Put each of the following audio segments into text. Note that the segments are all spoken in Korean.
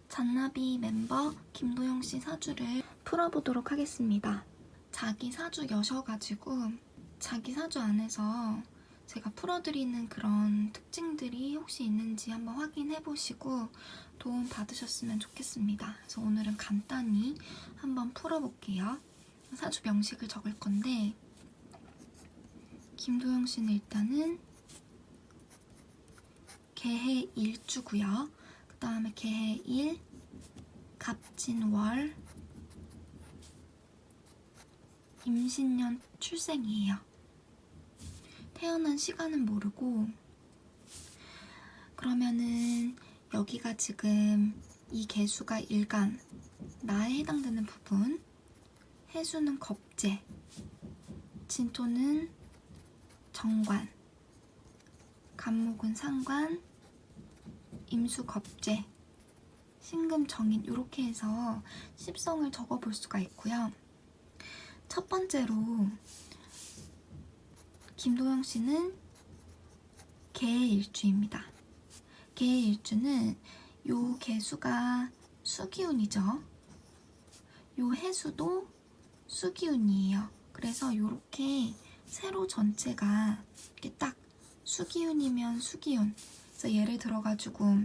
잔나비 멤버 김도영 씨 사주를 풀어보도록 하겠습니다. 자기 사주 여셔가지고 자기 사주 안에서 제가 풀어드리는 그런 특징들이 혹시 있는지 한번 확인해보시고 도움 받으셨으면 좋겠습니다. 그래서 오늘은 간단히 한번 풀어볼게요. 사주 명식을 적을 건데 김도영 씨는 일단은 개해 일주고요. 그 다음에 개해 일, 갑진월, 임신년 출생이에요. 태어난 시간은 모르고, 그러면은 여기가 지금 이 개수가 일간, 나에 해당되는 부분, 해수는 겁재, 진토는 정관, 간목은 상관, 임수 겁재, 신금 정인 이렇게 해서 십성을 적어볼 수가 있고요. 첫 번째로 김도영 씨는 개의 일주입니다. 개의 일주는 요 개수가 수기운이죠. 요 해수도 수기운이에요. 그래서 요렇게 세로 전체가 이렇게 딱 수기운이면 수기운. 그래서 예를 들어가지고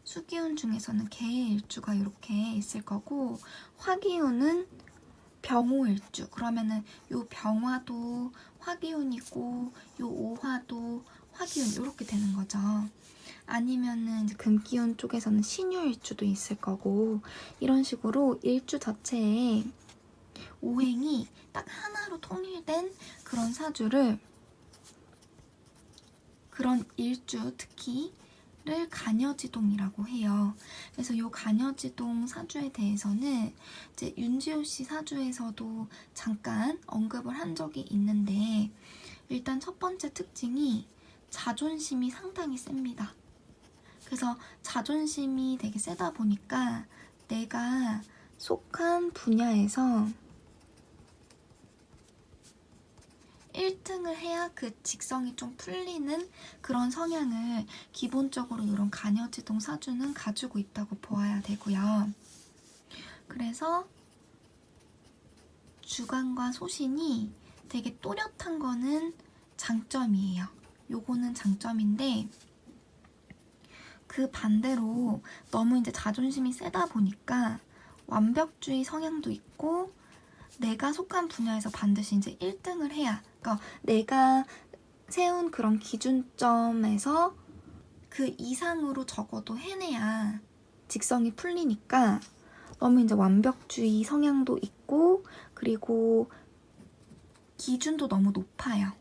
수기운 중에서는 개의 일주가 이렇게 있을 거고, 화기운은 병호일주. 그러면은 요 병화도 화기운이고 요 오화도 화기운 이렇게 되는 거죠. 아니면은 이제 금기운 쪽에서는 신유일주도 있을 거고, 이런 식으로 일주 자체에 오행이 딱 하나로 통일된 그런 사주를, 그런 일주 특히를 간여지동이라고 해요. 그래서 이 간여지동 사주에 대해서는 이제 윤지호 씨 사주에서도 잠깐 언급을 한 적이 있는데, 일단 첫 번째 특징이 자존심이 상당히 셉니다. 그래서 자존심이 되게 세다 보니까 내가 속한 분야에서 1등을 해야 그 직성이 좀 풀리는 그런 성향을 기본적으로 이런 간여지동 사주는 가지고 있다고 보아야 되고요. 그래서 주관과 소신이 되게 또렷한 거는 장점이에요. 요거는 장점인데, 그 반대로 너무 이제 자존심이 세다 보니까 완벽주의 성향도 있고, 내가 속한 분야에서 반드시 이제 1등을 해야, 그러니까 내가 세운 그런 기준점에서 그 이상으로 적어도 해내야 직성이 풀리니까 너무 이제 완벽주의 성향도 있고, 그리고 기준도 너무 높아요.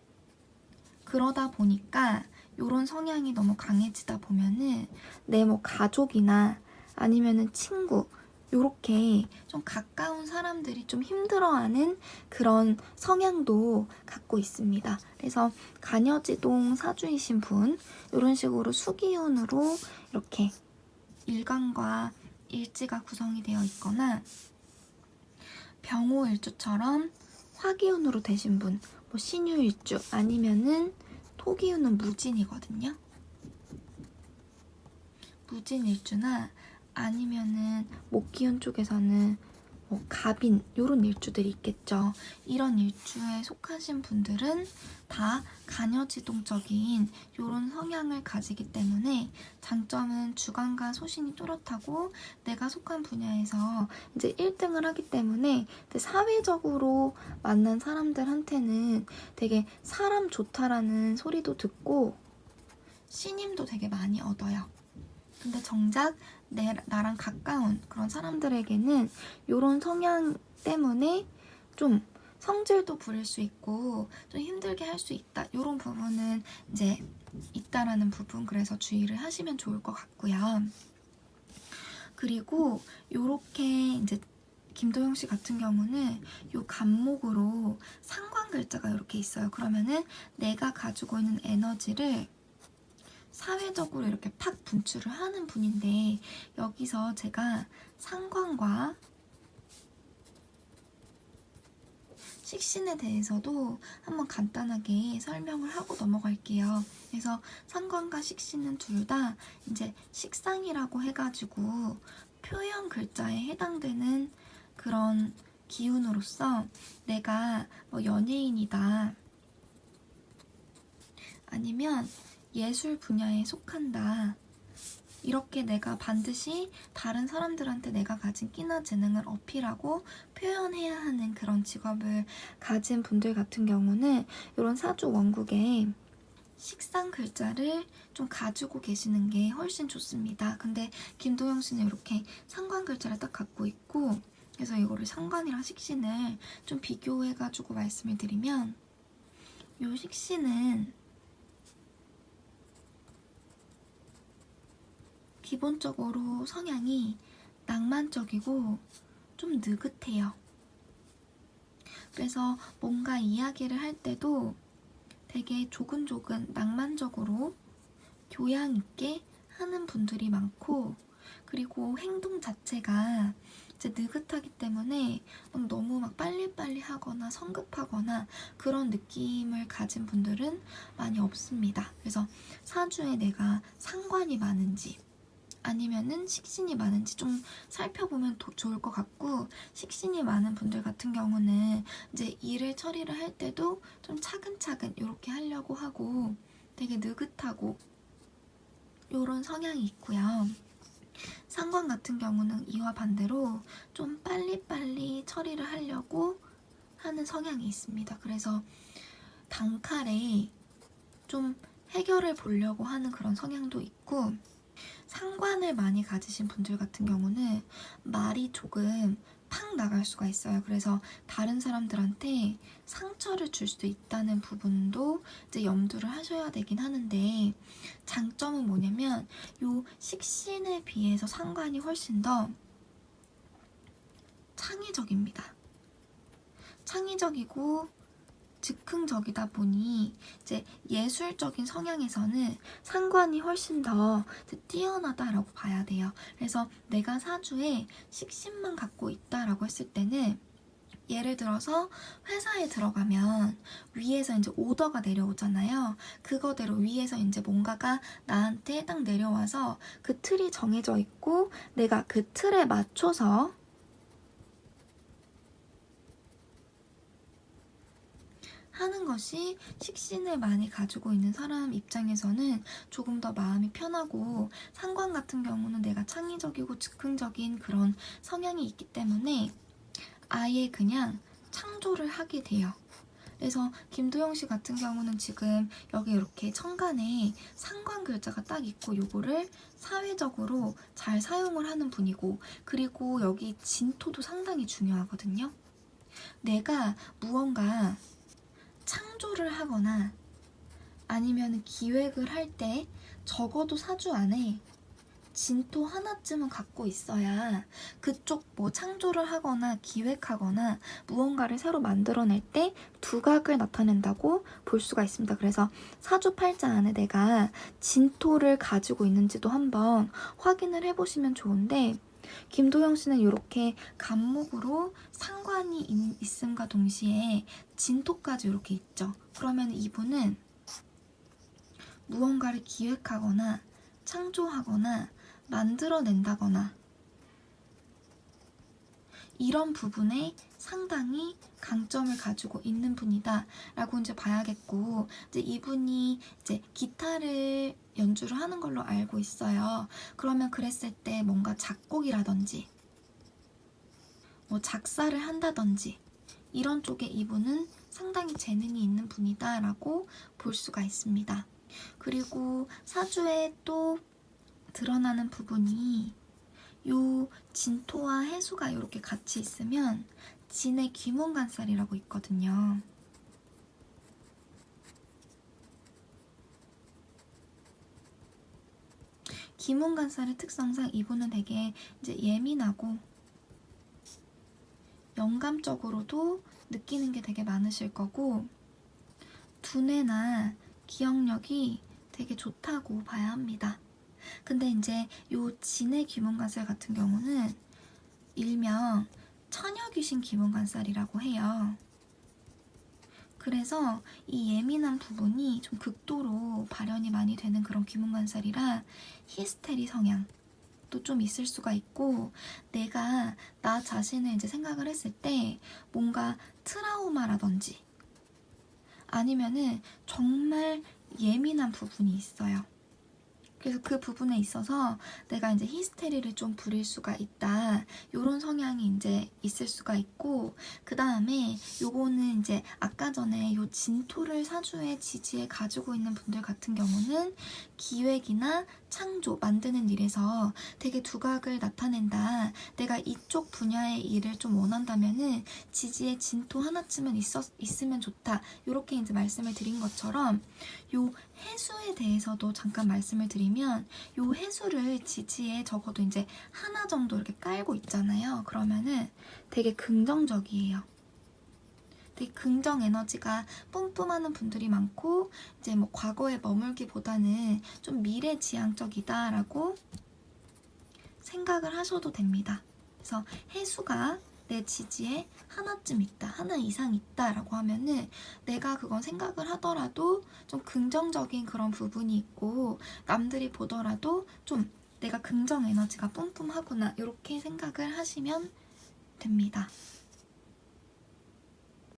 그러다 보니까 이런 성향이 너무 강해지다 보면은 내 뭐 가족이나 아니면은 친구, 요렇게 좀 가까운 사람들이 좀 힘들어하는 그런 성향도 갖고 있습니다. 그래서 간여지동 사주이신 분, 이런 식으로 수기운으로 이렇게 일간과 일지가 구성이 되어 있거나, 병호일주처럼 화기운으로 되신 분, 뭐 신유일주 아니면은 토기운은 무진이거든요. 무진일주나 아니면은 목기운 쪽에서는 뭐 갑인 요런 일주들이 있겠죠. 이런 일주에 속하신 분들은 다 간여지동적인 요런 성향을 가지기 때문에 장점은 주관과 소신이 뚜렷하고 내가 속한 분야에서 이제 1등을 하기 때문에 사회적으로 만난 사람들한테는 되게 사람 좋다라는 소리도 듣고 신임도 되게 많이 얻어요. 근데 정작 나랑 가까운 그런 사람들에게는 이런 성향 때문에 좀 성질도 부릴 수 있고 좀 힘들게 할 수 있다. 이런 부분은 이제 있다라는 부분, 그래서 주의를 하시면 좋을 것 같고요. 그리고 요렇게 이제 김도영 씨 같은 경우는 요 간목으로 상관 글자가 이렇게 있어요. 그러면은 내가 가지고 있는 에너지를 사회적으로 이렇게 팍 분출을 하는 분인데, 여기서 제가 상관과 식신에 대해서도 한번 간단하게 설명을 하고 넘어갈게요. 그래서 상관과 식신은 둘 다 이제 식상이라고 해가지고 표현 글자에 해당되는 그런 기운으로서 내가 뭐 연예인이다, 아니면 예술 분야에 속한다, 이렇게 내가 반드시 다른 사람들한테 내가 가진 끼나 재능을 어필하고 표현해야 하는 그런 직업을 가진 분들 같은 경우는 이런 사주 원국에 식상 글자를 좀 가지고 계시는 게 훨씬 좋습니다. 근데 김도영 씨는 이렇게 상관 글자를 딱 갖고 있고, 그래서 이거를 상관이랑 식신을 좀 비교해가지고 말씀을 드리면, 이 식신은 기본적으로 성향이 낭만적이고 좀 느긋해요. 그래서 뭔가 이야기를 할 때도 되게 조근조근 낭만적으로 교양 있게 하는 분들이 많고, 그리고 행동 자체가 이제 느긋하기 때문에 막 너무 막 빨리빨리 하거나 성급하거나 그런 느낌을 가진 분들은 많이 없습니다. 그래서 사주에 내가 상관이 많은지 아니면은 식신이 많은지 좀 살펴보면 더 좋을 것 같고, 식신이 많은 분들 같은 경우는 이제 일을 처리를 할 때도 좀 차근차근 이렇게 하려고 하고 되게 느긋하고 이런 성향이 있고요. 상관 같은 경우는 이와 반대로 좀 빨리빨리 처리를 하려고 하는 성향이 있습니다. 그래서 단칼에 좀 해결을 보려고 하는 그런 성향도 있고, 상관을 많이 가지신 분들 같은 경우는 말이 조금 팍 나갈 수가 있어요. 그래서 다른 사람들한테 상처를 줄 수도 있다는 부분도 이제 염두를 하셔야 되긴 하는데, 장점은 뭐냐면 요 식신에 비해서 상관이 훨씬 더 창의적입니다. 창의적이고 즉흥적이다 보니 이제 예술적인 성향에서는 상관이 훨씬 더 뛰어나다라고 봐야 돼요. 그래서 내가 사주에 식신만 갖고 있다라고 했을 때는, 예를 들어서 회사에 들어가면 위에서 이제 오더가 내려오잖아요. 그거대로 위에서 이제 뭔가가 나한테 딱 내려와서 그 틀이 정해져 있고 내가 그 틀에 맞춰서 하는 것이 식신을 많이 가지고 있는 사람 입장에서는 조금 더 마음이 편하고, 상관 같은 경우는 내가 창의적이고 즉흥적인 그런 성향이 있기 때문에 아예 그냥 창조를 하게 돼요. 그래서 김도영 씨 같은 경우는 지금 여기 이렇게 천간에 상관 글자가 딱 있고 요거를 사회적으로 잘 사용을 하는 분이고, 그리고 여기 진토도 상당히 중요하거든요. 내가 무언가 창조를 하거나 아니면 기획을 할 때 적어도 사주 안에 진토 하나쯤은 갖고 있어야 그쪽 뭐 창조를 하거나 기획하거나 무언가를 새로 만들어낼 때 두각을 나타낸다고 볼 수가 있습니다. 그래서 사주 팔자 안에 내가 진토를 가지고 있는지도 한번 확인을 해보시면 좋은데, 김도영 씨는 이렇게 간목으로 상관이 있음과 동시에 진토까지 이렇게 있죠. 그러면 이분은 무언가를 기획하거나 창조하거나 만들어낸다거나 이런 부분에 상당히 강점을 가지고 있는 분이다 라고 이제 봐야겠고, 이제 이분이 이제 기타를 연주를 하는 걸로 알고 있어요. 그러면 그랬을 때 뭔가 작곡이라든지 뭐 작사를 한다든지 이런 쪽에 이분은 상당히 재능이 있는 분이다 라고 볼 수가 있습니다. 그리고 사주에 또 드러나는 부분이 요 진토와 해수가 이렇게 같이 있으면 진의 귀문간살이라고 있거든요. 귀문간살의 특성상 이분은 되게 이제 예민하고 영감적으로도 느끼는 게 되게 많으실 거고, 두뇌나 기억력이 되게 좋다고 봐야 합니다. 근데 이제 요 진의 귀문간살 같은 경우는 일명 처녀귀신 귀문간살이라고 해요. 그래서 이 예민한 부분이 좀 극도로 발현이 많이 되는 그런 귀문관살이라 히스테리 성향도 좀 있을 수가 있고, 내가 나 자신을 이제 생각을 했을 때 뭔가 트라우마라든지 아니면은 정말 예민한 부분이 있어요. 그래서 그 부분에 있어서 내가 이제 히스테리를 좀 부릴 수가 있다. 요런 성향이 이제 있을 수가 있고, 그 다음에 요거는 이제 아까 전에 요 진토를 사주의 지지에 가지고 있는 분들 같은 경우는 기획이나 창조, 만드는 일에서 되게 두각을 나타낸다. 내가 이쪽 분야의 일을 좀 원한다면은 지지에 진토 하나쯤은 있으면 좋다. 요렇게 이제 말씀을 드린 것처럼 요 해수에 대해서도 잠깐 말씀을 드리면, 요 해수를 지지에 적어도 이제 하나 정도 이렇게 깔고 있잖아요. 그러면은 되게 긍정적이에요. 되게 긍정 에너지가 뿜뿜하는 분들이 많고, 이제 뭐 과거에 머물기보다는 좀 미래지향적이다라고 생각을 하셔도 됩니다. 그래서 해수가 내 지지에 하나쯤 있다, 하나 이상 있다라고 하면은 내가 그건 생각을 하더라도 좀 긍정적인 그런 부분이 있고, 남들이 보더라도 좀 내가 긍정 에너지가 뿜뿜하구나, 이렇게 생각을 하시면 됩니다.